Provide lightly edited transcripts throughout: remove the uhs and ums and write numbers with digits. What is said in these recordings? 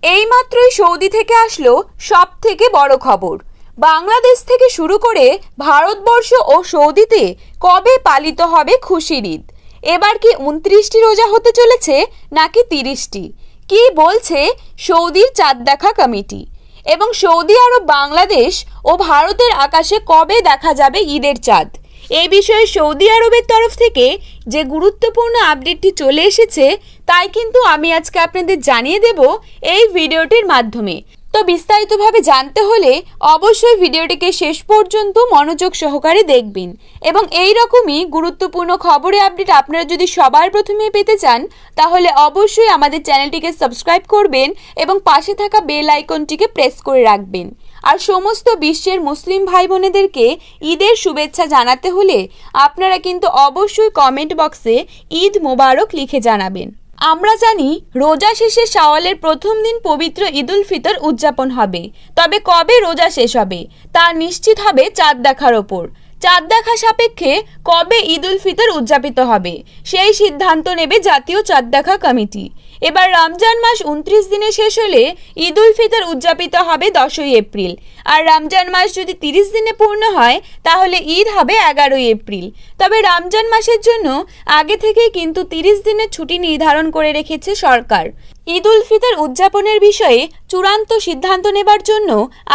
এইমাত্রই Saudi থেকে আসলো সব থেকে বড় খবর। বাংলাদেশ থেকে শুরু করে ভারতবর্ষ ও সৌদিতে কবে পালিত হবে খুশির ঈদ? এবার কি 29টি রোজা হতে চলেছে নাকি 30টি? কি বলছে সৌদির চাঁদ দেখা কমিটি? এবং সৌদি আরব, বাংলাদেশ ও ভারতের আকাশে কবে দেখা যাবে ঈদের চাঁদ? এই বিষয়ে সৌদি আরবের তরফ থেকে যে গুরুত্বপূর্ণ আপডেটটি চলে এসেছে তাই কিন্তু আমি আজকে আপনাদের জানিয়ে দেব এই ভিডিওটির মাধ্যমে। তো বিস্তারিতভাবে জানতে হলে অবশ্যই ভিডিওটিকে শেষ পর্যন্ত মনোযোগ সহকারে দেখবেন। এবং এই রকমই গুরুত্বপূর্ণ খবরের আপডেট আপনারা যদি সবার প্রথমে পেতে চান তাহলে অবশ্যই আমাদের চ্যানেলটিকে সাবস্ক্রাইব করবেন এবং পাশে থাকা বেল আইকনটিকে প্রেস করে রাখবেন। আর সমস্ত বিশ্বের মুসলিম ভাই বোনেদেরকে ঈদের শুভেচ্ছা জানাতে হলে আপনারা কিন্তু অবশ্যই কমেন্ট বক্সে ঈদ মোবারক লিখে জানাবেন। আমরা জানি রোজা শেষে শাওয়ালের প্রথম দিন পবিত্র ঈদ উল ফিতর উদযাপন হবে, তবে কবে রোজা শেষ হবে তা নিশ্চিত হবে চাঁদ দেখার ওপর। চাঁদ দেখা সাপেক্ষে কবে ঈদ উল ফিতর উদযাপিত হবে সেই সিদ্ধান্ত নেবে জাতীয় চাঁদ দেখা কমিটি। এবার রমজান মাস 29 দিনে শেষ হলে ঈদ উল ফিতর উদযাপিত হবে 10ই এপ্রিল। আর রমজান মাস যদি 30 দিনে পূর্ণ হয় তাহলে ঈদ হবে 11ই এপ্রিল। তবে রমজান মাসের জন্য আগে থেকেই কিন্তু 30 দিনের ছুটি নির্ধারণ করে রেখেছে সরকার। ঈদ উল ফিতর উদযাপনের বিষয়ে চূড়ান্ত সিদ্ধান্ত নেবার জন্য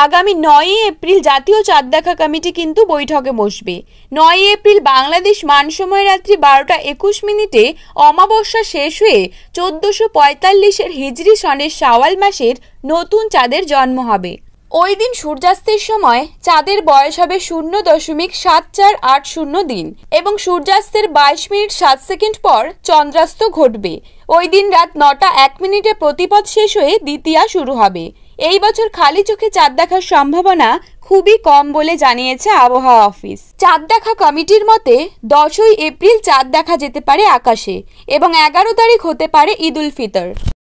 আগামী 9ই এপ্রিল জাতীয় চাঁদ দেখা কমিটি কিন্তু বৈঠকে বসবে। 9ই এপ্রিল বাংলাদেশ মান সময় রাত্রি 12টা 21 মিনিটে অমাবস্যা শেষ হয়ে 1445-এর হিজরি সনের শাওয়াল মাসের নতুন চাঁদের জন্ম হবে। ওই দিন সূর্যাস্তের সময় চাঁদের বয়স হবে 0.7480 দিন এবং সূর্যাস্তের 22 মিনিট 7 সেকেন্ড পর চন্দ্রাস্ত ঘটবে। ওই দিন রাত 9টা 1 মিনিটে প্রতিপদ শেষ হয়ে দ্বিতীয়া শুরু হবে। এই বছর খালি চোখে চাঁদ দেখার সম্ভাবনা খুবই কম বলে জানিয়েছে আবহাওয়া অফিস। চাঁদ দেখা কমিটির মতে 10ই এপ্রিল চাঁদ দেখা যেতে পারে আকাশে এবং 11 তারিখ হতে পারে ঈদ উল ফিতর।